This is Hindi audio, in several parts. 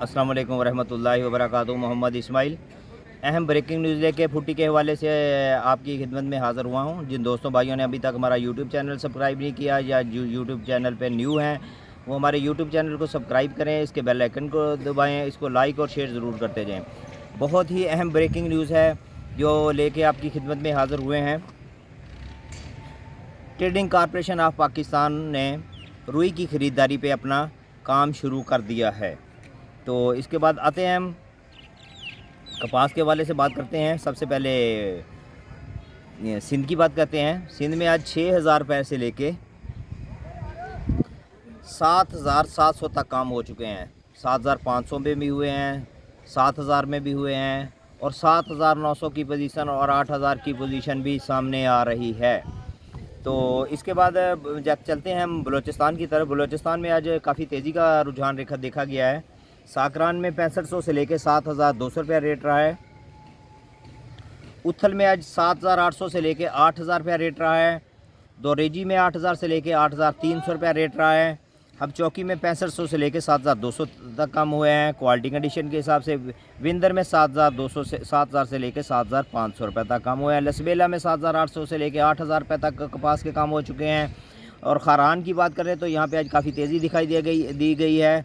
अस्सलाम वालेकुम रहमतुल्लाहि व बरकातुहू। मोहम्मद इस्माइल अहम ब्रेकिंग न्यूज़ लेके फुटी के हवाले से आपकी खिदमत में हाज़िर हुआ हूँ। जिन दोस्तों भाइयों ने अभी तक हमारा यूट्यूब चैनल सब्सक्राइब नहीं किया या यूट्यूब चैनल पे न्यू हैं, वो हमारे यूट्यूब चैनल को सब्सक्राइब करें, इसके बेल आइकन को दबाएँ, इसको लाइक और शेयर ज़रूर करते जाएँ। बहुत ही अहम ब्रेकिंग न्यूज़ है जो लेके आपकी खिदमत में हाज़िर हुए हैं। ट्रेडिंग कॉरपोरेशन ऑफ पाकिस्तान ने रुई की ख़रीदारी पे अपना काम शुरू कर दिया है। तो इसके बाद आते हैं, हम कपास के हवाले से बात करते हैं। सबसे पहले सिंध की बात करते हैं। सिंध में आज 6,000 रुपये से लेके 7,700 तक काम हो चुके हैं। 7,500 में भी हुए हैं, 7,000 में भी हुए हैं और 7,900 की पोजीशन और 8,000 की पोजीशन भी सामने आ रही है। तो इसके बाद जब चलते हैं हम बलूचिस्तान की तरफ। बलूचिस्तान में आज काफ़ी तेज़ी का रुझान देखा गया है। साकरान में 6500 से लेके 7,200 रुपया रेट रहा है। उथल में आज 7,800 से लेके 8,000 रुपया रेट रहा है। दोरेजी में 8,000 से लेके 8,300 रुपया रेट रहा है। अब चौकी में 6500 से लेके 7,200 तक कम हुए हैं। क्वालिटी कंडीशन के हिसाब से विंदर में 7,200 से 7,000 से लेके 7,500 रुपये तक कम हुए हैं। लसबेला में 7,800 से लेके 8,000 रुपये तक कपास के काम हो चुके हैं। और खारान की बात करें तो यहाँ पे आज काफ़ी तेज़ी दिखाई दी गई है।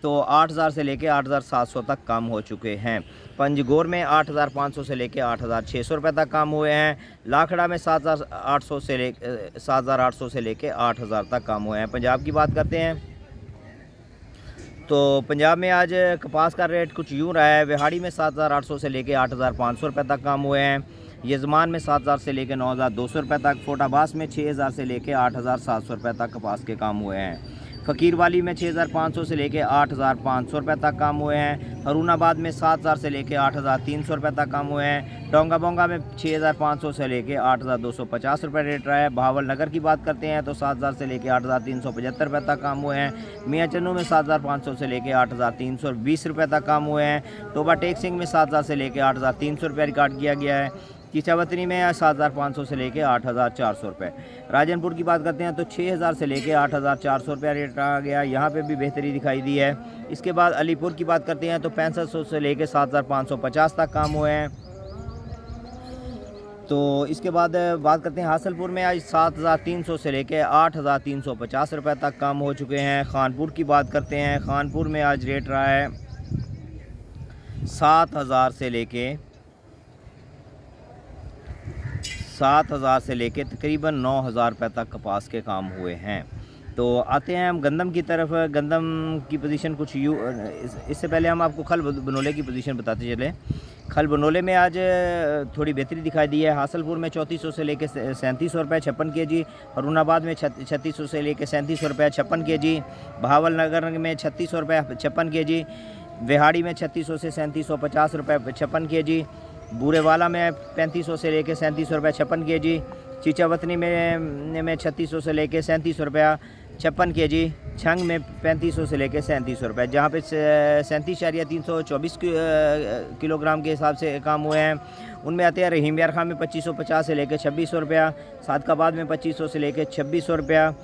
तो 8,000 से लेके 8,700 तक कम हो चुके हैं। पंजगोर में 8,500 से लेके 8,600 रुपये तक कम हुए हैं। लाखड़ा में 7,800 से लेके 8,000 तक कम हुए हैं। पंजाब की बात करते हैं तो पंजाब में आज कपास का रेट कुछ यूँ रहा है। विहाड़ी में 7,800 से लेके 8,500 रुपये तक कम हुए हैं। यजमान में 7,000 से लेके 9,200 रुपये तक। फोटाबास में 6,000 से लेके 8,700 रुपये तक कपास के काम हुए हैं। फ़कीरवाली में 6,500 से लेके 8,500 रुपये तक कम हुए हैं। हरूनाबाद में 7,000 से लेके 8,300 रुपये तक कम हुए हैं। डोंगा बोंगा में 6,500 से लेके 8,250 रुपये रेट रहा है। बहावल नगर की बात करते हैं तो 7,000 से लेके 8,375 रुपये तक कम हुए हैं। मियाँ चन्नू में 7,500 से लेके 8,320 रुपये तक कम हुए हैं। टोबा टेक सिंह में 7,000 से लेके 8,300 रुपये रिकॉर्ड किया गया है। चीचावतनी में 7,500 से लेके 8,400 रुपये। राजनपुर की बात करते हैं तो 6,000 से लेके 8,400 रुपया रेट रहा गया, यहाँ पे भी बेहतरी दिखाई दी है। इसके बाद अलीपुर की बात करते हैं तो 6500 से लेके 7,550 तक काम हुए हैं। तो इसके बाद बात करते हैं हासलपुर में आज 7,300 से लेके 8,350 रुपये तक कम हो चुके हैं। खानपुर की बात करते हैं, खानपुर में आज रेट रहा है 7,000 से लेके तकरीबन 9,000 रुपये तक कपास के काम हुए हैं। तो आते हैं हम गंदम की तरफ। गंदम की पोजीशन कुछ यूँ, इससे पहले हम आपको खल बनोले की पोजीशन बताते चले। खल बनोले में आज थोड़ी बेहतरी दिखाई दी है। हासलपुर में 3400 से लेके 3700 रुपये 56 kg। हरूनाबाद में 3600 से लेके 3700 रुपये 56 kg। बहावल नगर में 3600 रुपये 56 kg। विहाड़ी में 3600 से 3750 रुपये 56 kg। बूरेवाला में 3500 से लेके 3700 रुपये 56 kg। चीचावतनी में 3600 से लेके 3700 रुपया 56 kg। छंग में 3500 से लेके 3700 रुपये, जहाँ पे 37,324 किलोग्राम के हिसाब से काम हुए हैं। उनमें आते हैं रहीम यार खां में 2550 से लेके 2600 रुपया। सादकाबाद में 2500 से लेके 2600 रुपया।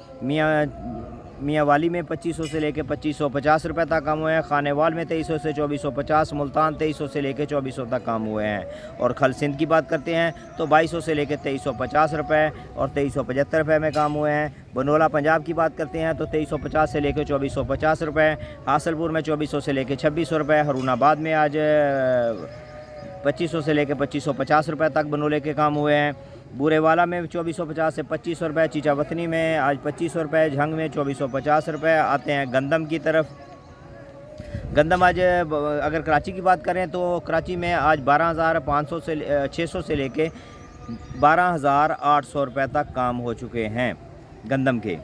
मियाँ वाली में 2500 से लेके 2550 रुपये तक कम हुए हैं। खानेवाल में 2300 से 2450। मुल्तान 2300 से लेके 2400 तक कम हुए हैं। और खल सिंध की बात करते हैं तो 2200 से लेके 2350 रुपये और 2375 रुपये में काम हुए हैं। बनोला पंजाब की बात करते हैं तो 2350 से लेके 2450 रुपये। हासलपुर में 2400 से लेके 2600 रुपये। हरूनाबाद में आज 2500 से लेके 2550 रुपये तक बनोले के काम हुए हैं। बूरेवाला में 2450 से 2500 रुपये। चीचावतनी में आज 2500 रुपये। झंग में 2450 रुपये। आते हैं गंदम की तरफ। गंदम आज अगर कराची की बात करें तो कराची में आज 12,500 से 600 से लेके 12,800 रुपये तक काम हो चुके हैं गंदम के।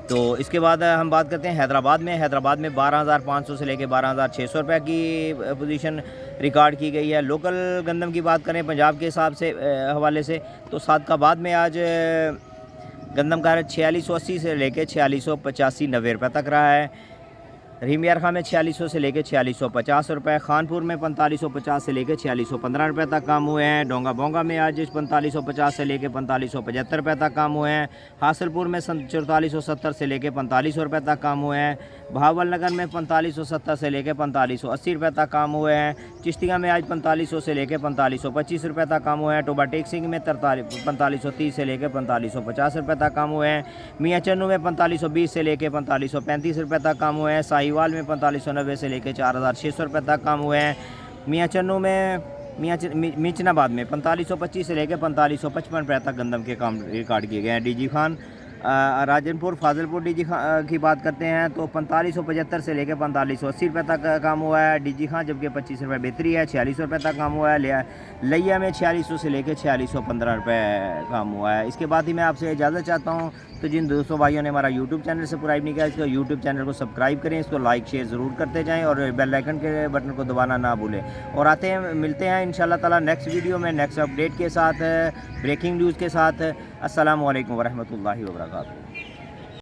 तो इसके बाद हम बात करते हैं हैदराबाद में। हैदराबाद में 12,500 से लेके 12,600 रुपये की पोजीशन रिकॉर्ड की गई है। लोकल गंदम की बात करें पंजाब के हिसाब से हवाले से तो सादकाबाद में आज गंदम का 4680 से लेके 4685-90 रुपये तक रहा है। रहीम यार खां में 4600 से लेकर 4650 रुपये, खानपुर में 4550 से लेकर 4615 रुपये तक कम हुए हैं। डोंगा बोंगा में आज 4550 से लेकर 4575 रुपये तक कम हुए हैं। हासिलपुर में 4470 से लेकर 4500 रुपये तक कम हुए हैं। बहावल नगर में 4570 से लेकर 4580 रुपये तक कम हुए हैं। चिश्तिया में आज 4500 से लेकर 4525 रुपये तक कम हुए हैं। टोबा टेक सिंह में 4530 से लेकर 4550 रुपये तक कम हुए हैं। मियाँ चन्नू में 4520 से लेकर 4535 रुपये तक कम हुए हैं। साहिवाल में 4590 से लेकर 4600 रुपये तक कम हुए हैं। मियाँ चन्नू में मीचनाबाद में 4525 से लेकर 4555 रुपये तक गंदम के काम रिकॉर्ड किए गए हैं। डीजी खान राजनपुर फाजिलपुर डीजी खान की बात करते हैं तो 4575 से लेकर 4580 रुपये तक कम हुआ है डीजी खान, जबकि 25 रुपये बेहतरी है। 4600 रुपये तक कम हुआ है। लिया में 4600 से लेकर 4615 रुपये कम हुआ है। इसके बाद ही मैं आपसे इजाज़त चाहता हूँ। तो जिन दोस्तों भाइयों ने हमारा यूट्यूब चैनल सब्सक्राइब नहीं किया, इसको यूट्यूब चैनल को सब्सक्राइब करें, इसको लाइक शेयर ज़रूर करते जाएँ और बेल आइकन के बटन को दबाना ना भूलें। और आते हैं, मिलते हैं इंशाल्लाह ताला नेक्स्ट वीडियो में नेक्स्ट अपडेट के साथ, ब्रेकिंग न्यूज़ के साथ। अस्सलामु अलैकुम वरहमतुल्लाहि वबरकातुहू।